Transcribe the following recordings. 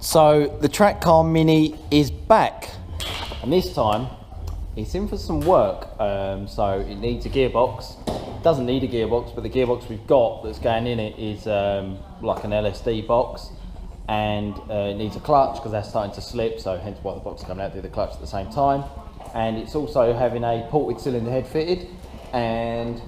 So the track car Mini is back, and this time it's in for some work. So it needs a gearbox. It doesn't need a gearbox, but the gearbox we've got that's going in it is like an LSD box, and it needs a clutch because that's starting to slip, so hence why the box is coming out to do the clutch at the same time. And it's also having a ported cylinder head fitted, and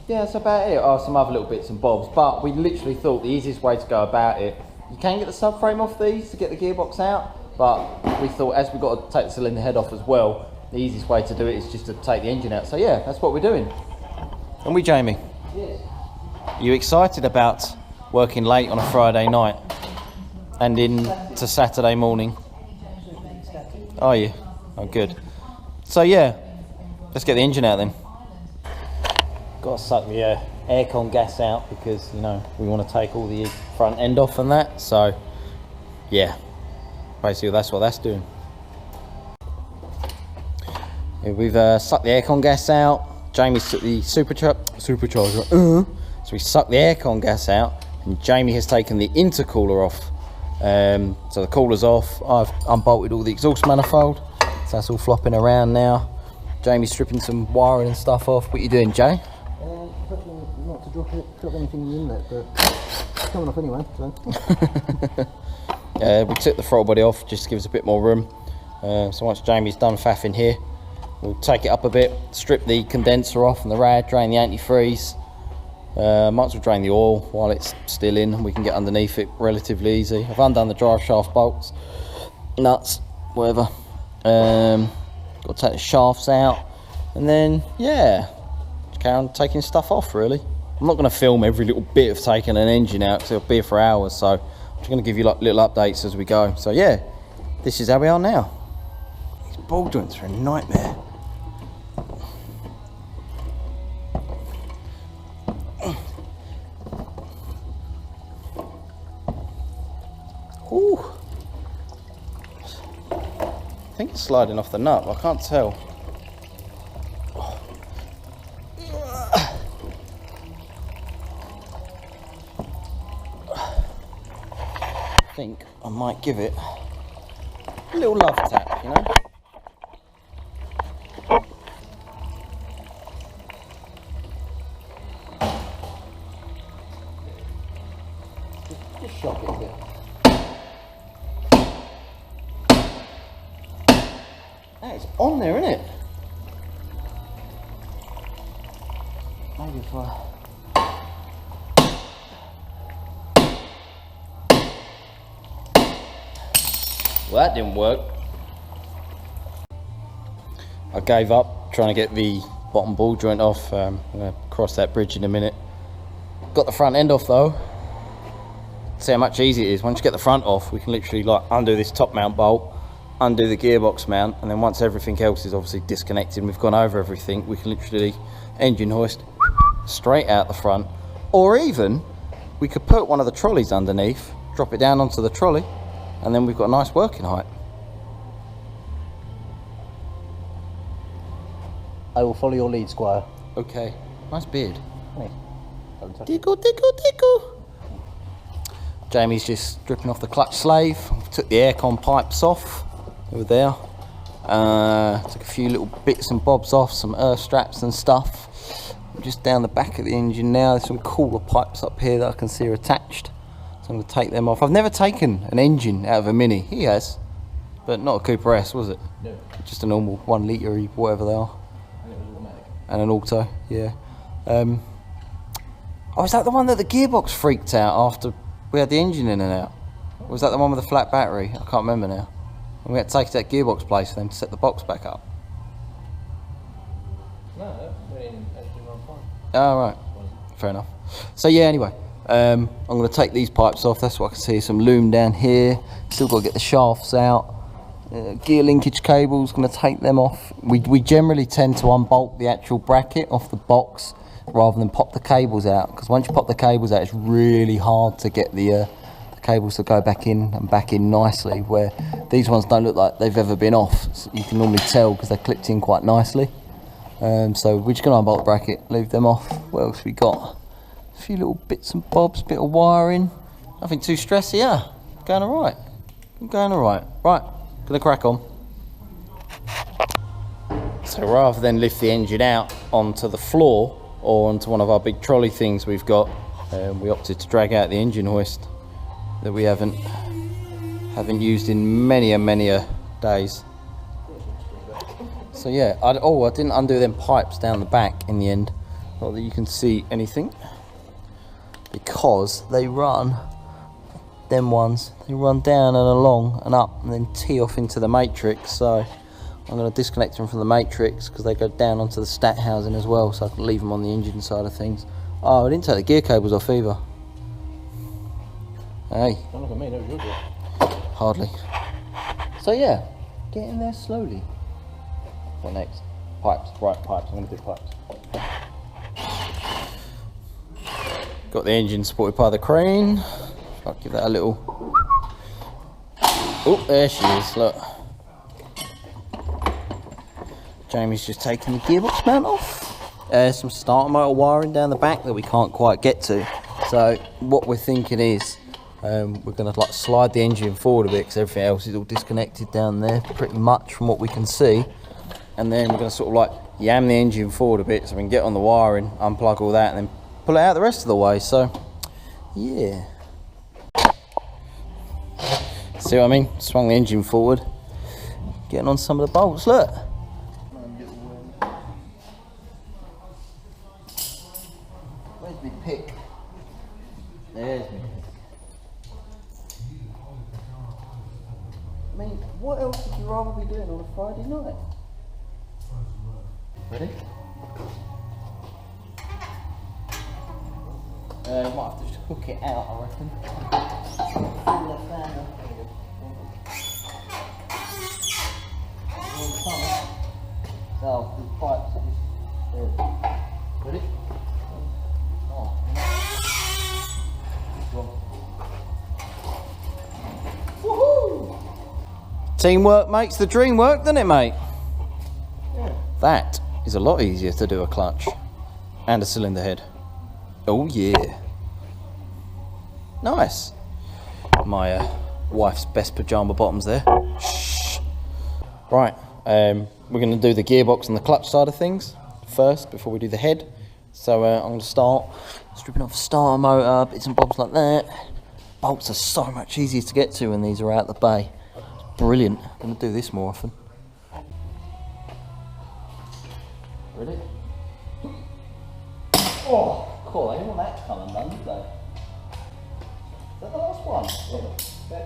yeah, that's about it. Oh, some other little bits and bobs, but we literally thought the easiest way to go about it, you can get the subframe off these to get the gearbox out, but we thought as we've got to take the cylinder head off as well, the easiest way to do it is just to take the engine out. So yeah, that's what we're doing. And we, Jamie? Yes. You excited about working late on a Friday night and into Saturday morning? Are you? Oh, good. So yeah, let's get the engine out then. Got to suck the aircon gas out because, you know, we want to take all the front end off and that. So yeah, basically that's what that's doing. Yeah, we've sucked the aircon gas out. Jamie's took the supercharger. So we sucked the aircon gas out, and Jamie has taken the intercooler off. So the cooler's off. I've unbolted all the exhaust manifold, so that's all flopping around now. Jamie's stripping some wiring and stuff off. What are you doing, Jay? Not to drop anything in the inlet, but it's coming off anyway. So. We took the throttle body off just to give us a bit more room. So once Jamie's done faffing here, we'll take it up a bit, strip the condenser off and the rad, drain the antifreeze. Might as well drain the oil while it's still in, and we can get underneath it relatively easy. I've undone the drive shaft bolts, nuts, whatever. Got to take the shafts out, and then yeah, just carry on taking stuff off really. I'm not going to film every little bit of taking an engine out because it'll be here for hours, so I'm just going to give you like little updates as we go. So yeah, this is how we are now. These ball joints are a nightmare. Ooh. I think it's sliding off the nut, but I can't tell. I think I might give it a little love tap, you know? Just shock it a bit. It's on there, isn't it? Maybe if I... Well, that didn't work. I gave up trying to get the bottom ball joint off. I'm going to cross that bridge in a minute. Got the front end off though. See how much easier it is. Once you get the front off, we can literally like undo this top mount bolt, undo the gearbox mount, and then once everything else is obviously disconnected and we've gone over everything, we can literally engine hoist straight out the front. Or even we could put one of the trolleys underneath, drop it down onto the trolley, and then we've got a nice working height. I will follow your lead, Squire. Okay. Nice beard. Hey. Tickle, tickle, tickle. Jamie's just stripping off the clutch slave. Took the aircon pipes off over there. Took a few little bits and bobs off, some earth straps and stuff. I'm just down the back of the engine now. There's some cooler pipes up here that I can see are attached. So I'm going to take them off. I've never taken an engine out of a Mini. He has, but not a Cooper S, was it? No. Just a normal 1 litre, whatever they are. And it was automatic. And an auto, yeah. Oh, is that the one that the gearbox freaked out after we had the engine in and out? Or was that the one with the flat battery? I can't remember now. And we had to take it to that gearbox place for them to set the box back up. No, everything ran fine. Oh, right. Fair enough. So yeah, anyway. I'm going to take these pipes off. That's what I can see, some loom down here. Still got to get the shafts out. Gear linkage cables, going to take them off. We generally tend to unbolt the actual bracket off the box rather than pop the cables out, because once you pop the cables out, it's really hard to get the cables to go back in and back in nicely, where these ones don't look like they've ever been off. So you can normally tell because they're clipped in quite nicely. So we're just going to unbolt the bracket, leave them off. What else we got? A few little bits and bobs, bit of wiring. Nothing too stressy, yeah. Going all right. I'm going alright. Right, gonna crack on. So rather than lift the engine out onto the floor or onto one of our big trolley things we've got, we opted to drag out the engine hoist that we haven't used in many a days. So yeah, I didn't undo them pipes down the back in the end, not that you can see anything, because they run, them ones, they run down and along and up and then tee off into the matrix. So I'm going to disconnect them from the matrix because they go down onto the stat housing as well, so I can leave them on the engine side of things. Oh, I didn't take the gear cables off either. Hey. Don't look at me, that was your job. Hardly. So yeah, get in there slowly. What next? Pipes, right, pipes. I'm going to do pipes. Got the engine supported by the crane. I'll give that a little... Oh, there she is, look. Jamie's just taking the gearbox mount off. Some starter motor wiring down the back that we can't quite get to. So what we're thinking is we're going to like slide the engine forward a bit because everything else is all disconnected down there pretty much from what we can see. And then we're going to sort of like yam the engine forward a bit so we can get on the wiring, unplug all that and then pull it out the rest of the way. So yeah. See what I mean? Swung the engine forward. Getting on some of the bolts, look. Where's my pick? There's my pick. I mean, what else would you rather be doing on a Friday night? Ready? Might have to just hook it out, I reckon. So the pipes are just there. Ready? Oh. Woohoo! Teamwork makes the dream work, doesn't it, mate? Yeah. That is a lot easier to do a clutch and a cylinder head. Oh yeah. Nice. My wife's best pyjama bottoms there. Shh. Right, we're going to do the gearbox and the clutch side of things first before we do the head. So I'm going to start stripping off the starter motor, bits and bobs like that. Bolts are so much easier to get to when these are out the bay. It's brilliant. I'm going to do this more often. Ready? Oh, cool. I didn't want that to come undone, did they? Is that the last one? Yeah.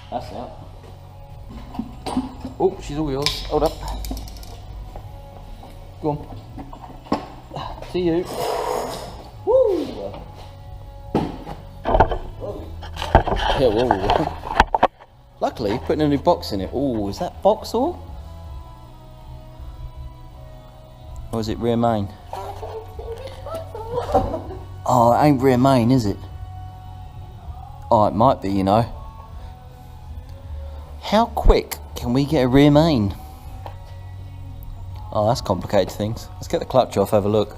That's out. Oh, she's all yours. Hold up. Go on. See you. Woo! Yeah, whoa. Luckily, putting a new box in it. Oh, is that box all? Or is it rear main? Oh, it ain't rear main, is it? Oh, it might be, you know. How quick can we get a rear main? Oh, that's complicated things. Let's get the clutch off, have a look.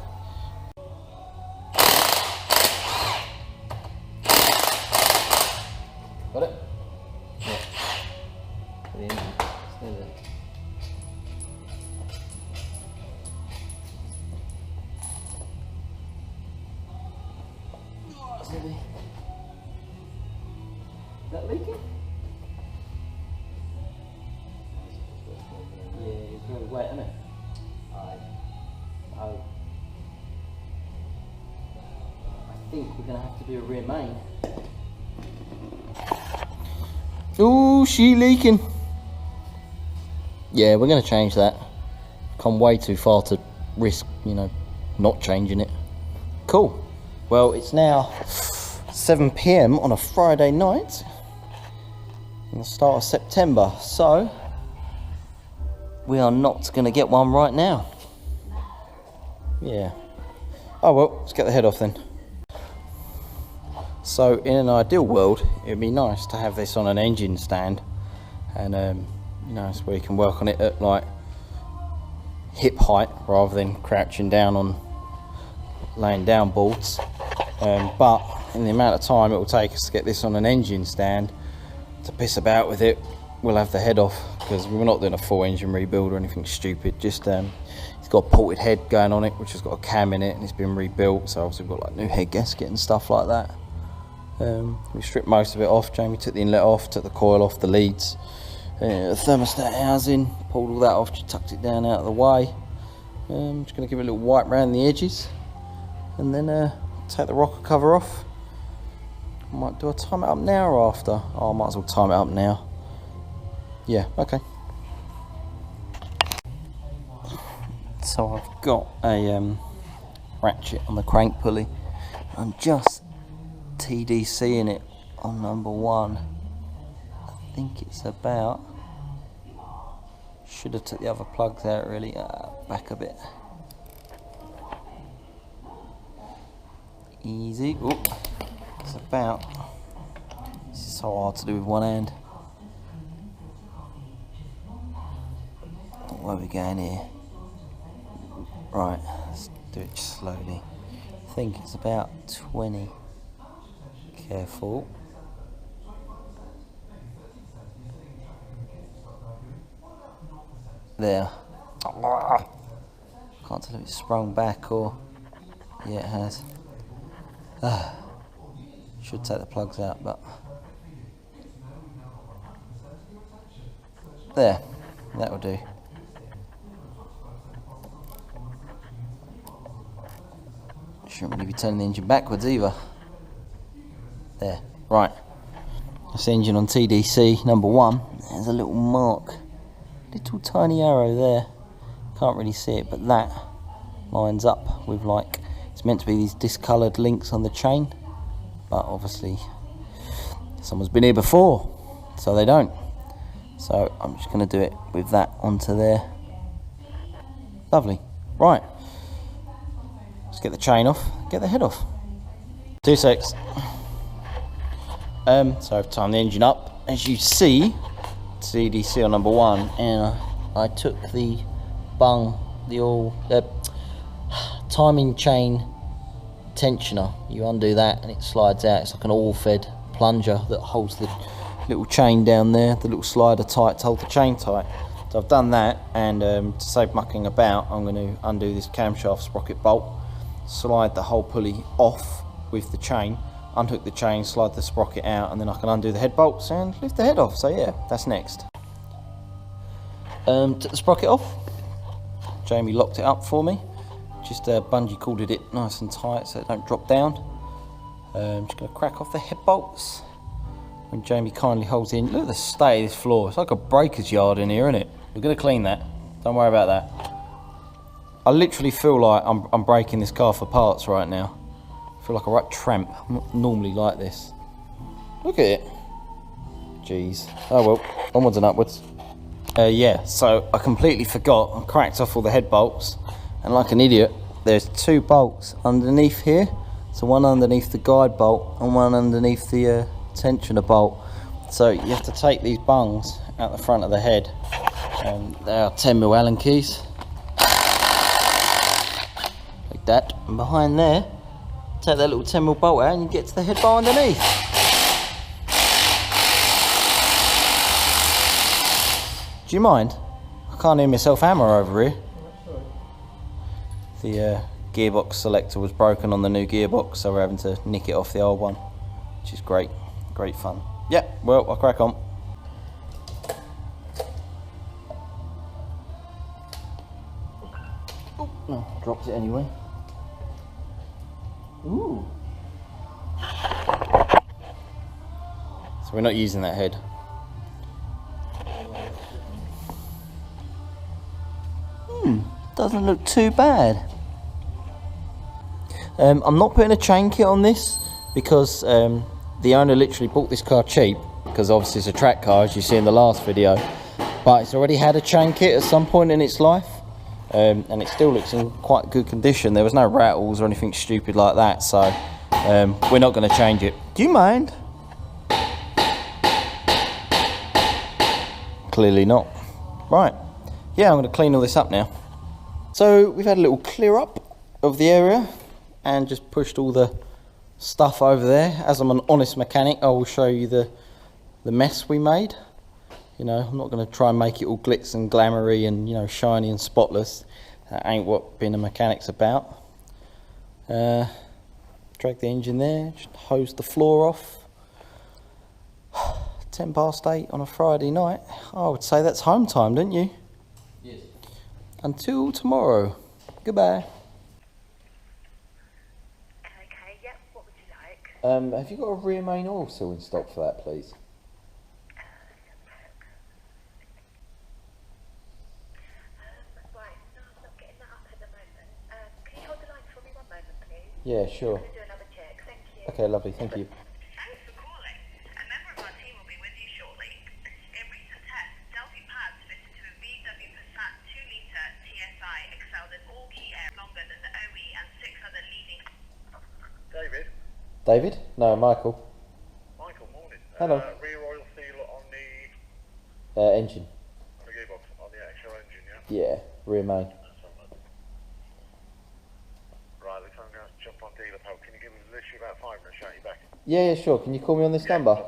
Got it? Yeah. For the engine. Stay there. Oh, that's heavy. Is that leaking? Yeah, it's really wet, isn't it? Oh. I think we're going to have to do a rear main. Ooh, she leaking. Yeah, we're going to change that. Come way too far to risk, you know, not changing it. Cool. Well, it's now 7 PM on a Friday night. In the start of September. So, we are not going to get one right now. Yeah. Oh well, let's get the head off then. So in an ideal world, it would be nice to have this on an engine stand, and you know, so we can work on it at like hip height rather than crouching down on laying down boards. But in the amount of time it will take us to get this on an engine stand to piss about with it, we'll have the head off, because we're not doing a full engine rebuild or anything stupid. Just it's got a ported head going on it, which has got a cam in it, and it's been rebuilt, so obviously we've got like new head gasket and stuff like that. We stripped most of it off. Jamie took the inlet off, took the coil off, the leads, the thermostat housing, pulled all that off, just tucked it down out of the way. I'm just going to give it a little wipe around the edges, and then take the rocker cover off. Do I time it up now or after? Oh, I might as well time it up now. Yeah, okay. So I've got a ratchet on the crank pulley. I'm just TDCing it on number 1. I think it's about... Should have took the other plugs out really. Back a bit. Easy. Ooh. It's about... This is so hard to do with one hand. Where are we going here? Right, let's do it slowly. I think it's about 20. Careful. There. Can't tell if it's sprung back or... Yeah, it has. Should take the plugs out, but... There. That'll do. Shouldn't really be turning the engine backwards either. There. Right. This engine on TDC number 1. There's a little mark. Little tiny arrow there. Can't really see it, but that lines up with, like, it's meant to be these discoloured links on the chain, but obviously someone's been here before, so they don't. So I'm just going to do it with that onto there. Lovely. Right. Let's get the chain off, get the head off. 2 secs. So I've timed the engine up, as you see, CDC on number 1, and I took the bung, the all timing chain tensioner. You undo that and it slides out. It's like an all-fed plunger that holds the little chain down there, the little slider tight to hold the chain tight. So I've done that, and to save mucking about, I'm going to undo this camshaft sprocket bolt, slide the whole pulley off with the chain, unhook the chain, slide the sprocket out, and then I can undo the head bolts and lift the head off. So yeah, that's next. Took the sprocket off. Jamie locked it up for me. Just bungee corded it nice and tight so it don't drop down. I'm just going to crack off the head bolts. When Jamie kindly holds in, look at the state of this floor. It's like a breaker's yard in here, isn't it? We're going to clean that. Don't worry about that. I literally feel like I'm breaking this car for parts right now. I feel like a right tramp. I'm not normally like this. Look at it. Jeez. Oh well, onwards and upwards. Yeah, so I completely forgot. I cracked off all the head bolts, and like an idiot, there's 2 bolts underneath here. So one underneath the guide bolt and one underneath the tensioner bolt. So you have to take these bungs out the front of the head, and they are 10mm Allen keys. Like that. And behind there, take that little 10mm bolt out and you get to the head bolt underneath. Do you mind? I can't hear myself hammer over here. The gearbox selector was broken on the new gearbox, so we're having to nick it off the old one, which is great. Great fun. Yeah, well, I'll crack on. Oh, no, dropped it anyway. Ooh. So we're not using that head. Doesn't look too bad. I'm not putting a chain kit on this because the owner literally bought this car cheap, because obviously it's a track car, as you see in the last video, but it's already had a chain kit at some point in its life, and it still looks in quite good condition. There was no rattles or anything stupid like that, so we're not going to change it. Do you mind? Clearly not. Right, yeah, I'm going to clean all this up now. So we've had a little clear up of the area and just pushed all the stuff over there. As I'm an honest mechanic, I will show you the mess we made. You know, I'm not going to try and make it all glitz and glamoury and, you know, shiny and spotless. That ain't what being a mechanic's about. Drag the engine there, just hose the floor off. 8:10 on a Friday night. I would say that's home time, don't you? Yes. Until tomorrow. Goodbye. Okay, yep, what would you like? Have you got a rear main oil seal in stock for that, please? Right, no, I'm not getting that up at the moment. Can you hold the line for me one moment, please? Yeah, sure. I'm going to do another check, thank you. Okay, lovely, thank you. Thanks for calling. A member of our team will be with you shortly. In recent tests, Delphi pads fitted to a VW Passat 2-litre TSI excelled in all key areas longer than the OE and 6 other leading... David? David? No, Michael. Michael, morning. Hello. Rear oil seal on the Engine. gearbox, on the actual engine, yeah? Yeah, rear main. That's all right. Right, looks like I'm going to jump on dealer pal. Can you give me literally about 5 minutes, shout you back? Yeah, sure. Can you call me on this number?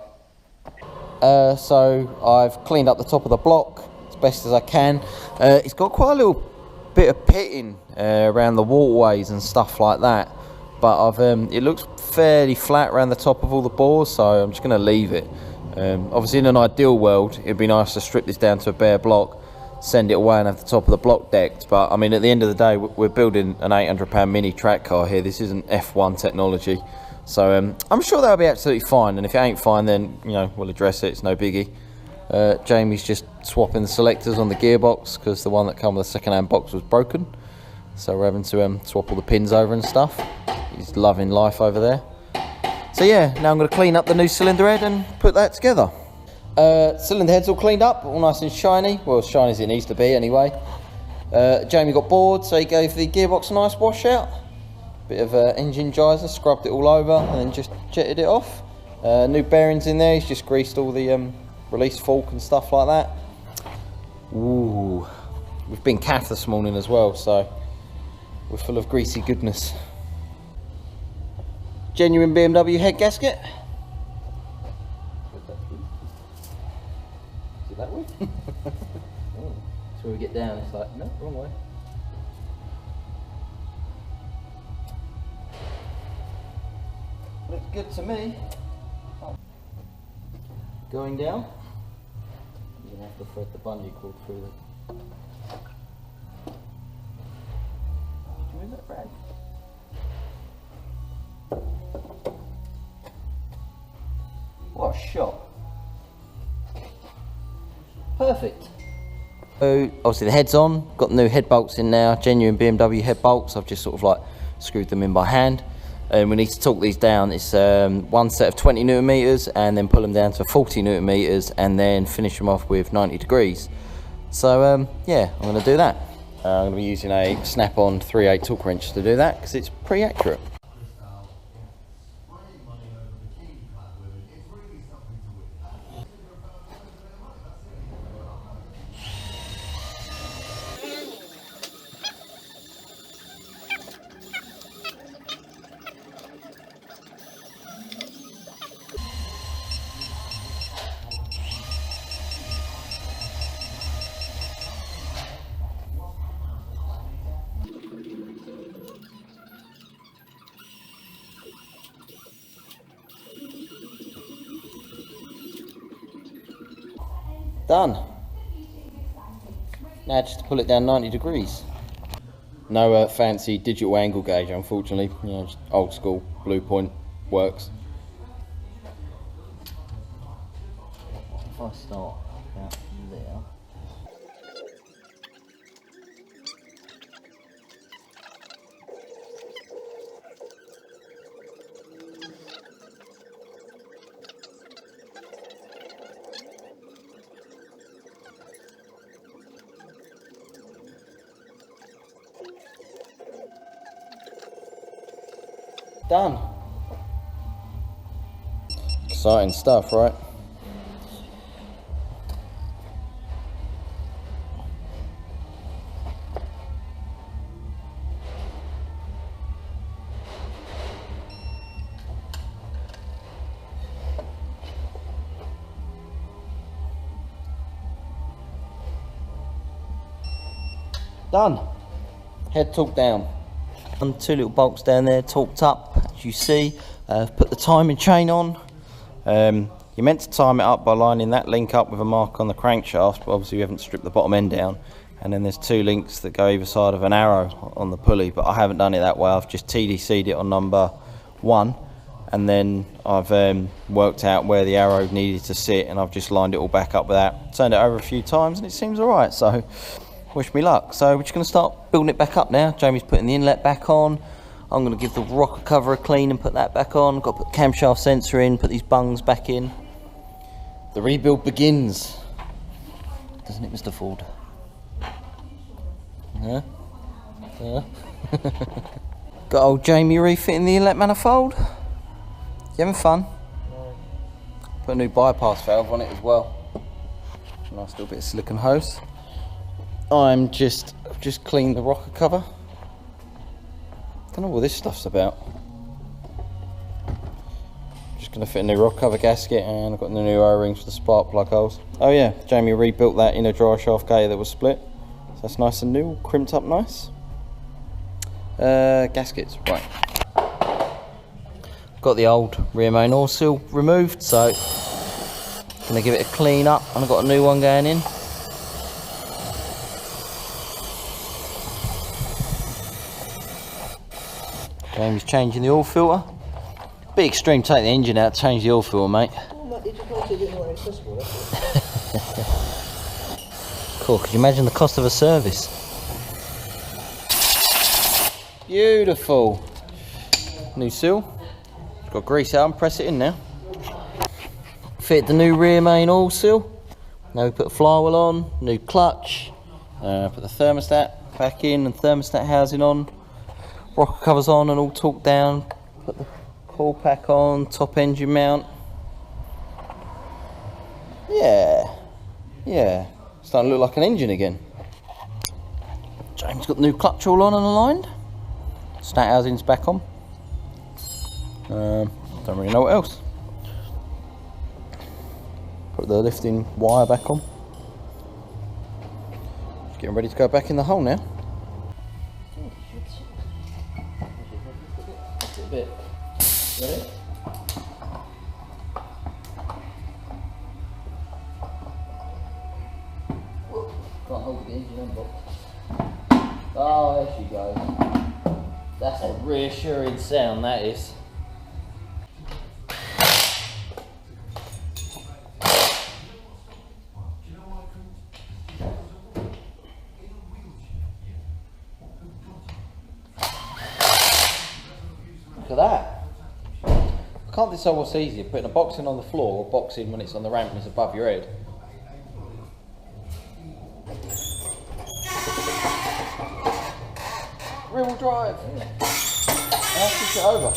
So I've cleaned up the top of the block as best as I can. It's got quite a little bit of pitting around the waterways and stuff like that, but it looks fairly flat around the top of all the bores, so I'm just going to leave it. Obviously, in an ideal world, it'd be nice to strip this down to a bare block, send it away and have the top of the block decked, but I mean, at the end of the day, we're building an £800 mini track car here. This isn't F1 technology, so I'm sure that'll be absolutely fine, and if it ain't fine, then, you know, we'll address it. It's no biggie. Jamie's just swapping the selectors on the gearbox because the one that came with the second-hand box was broken, so we're having to swap all the pins over and stuff. He's loving life over there. So yeah, now I'm going to clean up the new cylinder head and put that together. Cylinder head's all cleaned up, all nice and shiny. Well, as shiny as it needs to be anyway. Jamie got bored, so he gave the gearbox a nice wash out. Bit of engine geyser, scrubbed it all over and then just jetted it off. New bearings in there, he's just greased all the release fork and stuff like that. Ooh, we've been calf this morning as well, so we're full of greasy goodness. Genuine BMW head gasket. Is it that way? Oh, so we get down, it's like, no, wrong way. Looks good to me. Oh. Going down. You're gonna have to thread the bungee cord through the... Did you move that rag? What a shot. Perfect. So obviously the head's on, got the new head bolts in now, genuine BMW head bolts. I've just sort of like screwed them in by hand. And we need to torque these down. It's one set of 20 Newton meters and then pull them down to 40 Newton meters and then finish them off with 90 degrees. So yeah, I'm going to do that. I'm going to be using a snap-on 3/8 torque wrench to do that because it's pretty accurate. Done. Now just to pull it down 90 degrees. No fancy digital angle gauge, unfortunately. You know, just old school Blue Point works. If I start about there. Done. Exciting stuff, right? Done. Head torque down. And 2 little bolts down there, torqued up, as you see. Put the timing chain on. You're meant to time it up by lining that link up with a mark on the crankshaft, but obviously we haven't stripped the bottom end down. And then there's 2 links that go either side of an arrow on the pulley, but I haven't done it that way. I've just TDC'd it on number 1, and then I've worked out where the arrow needed to sit, and I've just lined it all back up with that. Turned it over a few times, and it seems all right. So wish me luck. So we're just going to start building it back up now. Jamie's putting the inlet back on. I'm going to give the rocker cover a clean and put that back on. Got to put the camshaft sensor in, put these bungs back in. The rebuild begins, doesn't it, Mr. Ford? Yeah. Got old Jamie refitting the inlet manifold. You having fun? No. Put a new bypass valve on it as well. Nice little bit of silicone hose. I've just cleaned the rocker cover. Don't know what this stuff's about. Just gonna fit a new rocker cover gasket, and I've got the new O-rings for the spark plug holes. Oh yeah, Jamie rebuilt that inner dry shaft gator that was split. So that's nice and new, crimped up nice. Gaskets, right. Got the old rear main oil seal removed, so gonna give it a clean up, and I've got a new one going in. Jamie's changing the oil filter. Bit extreme, take the engine out, change the oil filter, mate. Well, it just makes it a bit more accessible, that's all. Cool, could you imagine the cost of a service? Beautiful. New seal. Got grease out and press it in now. Fit the new rear main oil seal. Now we put a flywheel on, new clutch. Put the thermostat back in and thermostat housing on. Rocker covers on and all torqued down. Put the coil pack on, top engine mount. Yeah. Starting to look like an engine again. James got the new clutch all on and aligned. Stat housing's back on. Don't really know what else. Put the lifting wire back on. Just getting ready to go back in the hole now. A bit. Ready? Can't hold the engine on box. Oh, there she goes. That's a reassuring sound, that is. Look at that. I can't decide what's easier, putting a box in on the floor or boxing when it's on the ramp and it's above your head. Rear-wheel drive. Now push it over.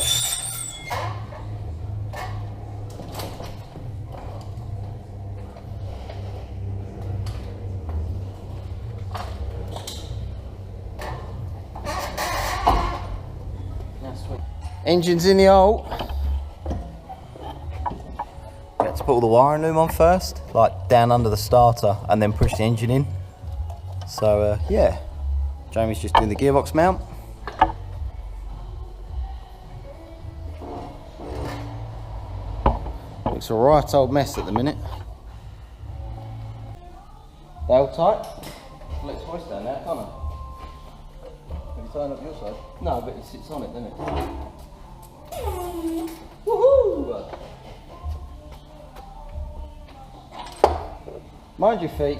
Engine's in the hole. You have to put all the wiring loom on first, like down under the starter, and then push the engine in. So yeah, Jamie's just doing the gearbox mount. Looks a right old mess at the minute. Bale tight. Let's hoist down now, can't I? Can you turn up your side? No, but it sits on it, doesn't it? Woohoo! Mind your feet.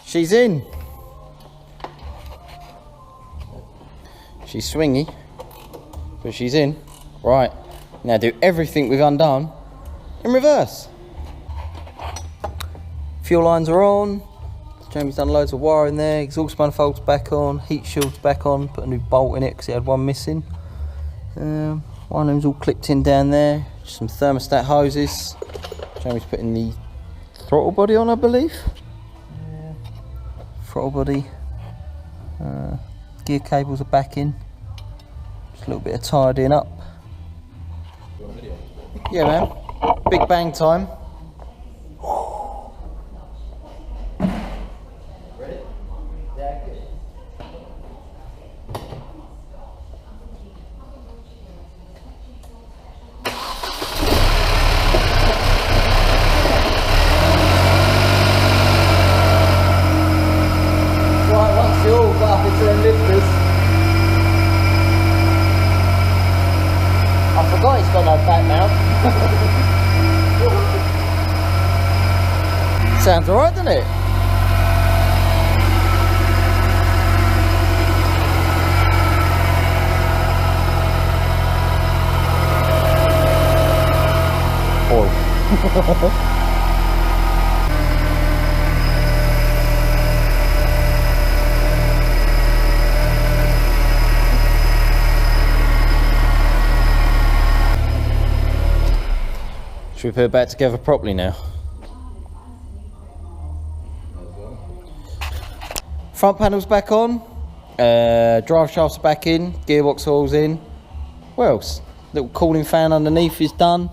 She's in. She's swingy, but she's in. Right, now do everything we've undone in reverse. Fuel lines are on. Jamie's done loads of wiring there. Exhaust manifold's back on. Heat shield's back on. Put a new bolt in it because it had one missing. One of them's all clipped in down there. Just some thermostat hoses. Jamie's putting the throttle body on, I believe. Yeah. Throttle body. Gear cables are back in. Just a little bit of tidying up. Yeah, man. Big bang time. Ready? Yeah, good. Right, once you all got up into them lifters. I forgot it's got no back mount. Sounds alright, doesn't it? Oil. Should we put it back together properly now? Front panel's back on, drive shafts are back in, gearbox oil's in. What else? Little cooling fan underneath is done.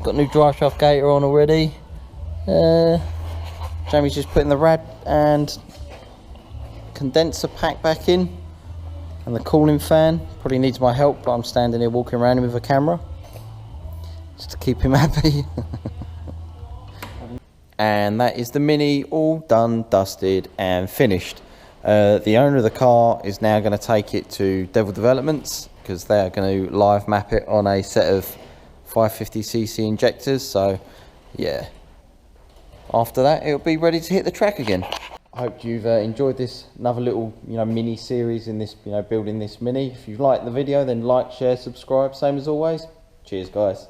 Got new drive shaft gator on already. Jamie's just putting the rad and condenser pack back in. And the cooling fan probably needs my help, but I'm standing here walking around him with a camera. Just to keep him happy. And that is the Mini all done, dusted and finished. The owner of the car is now going to take it to Devil Developments because they are going to live map it on a set of 550cc injectors. So yeah, after that it'll be ready to hit the track again. I hope you've enjoyed this another little mini series in this building this Mini. If you liked the video, then like, share, subscribe, same as always. Cheers guys.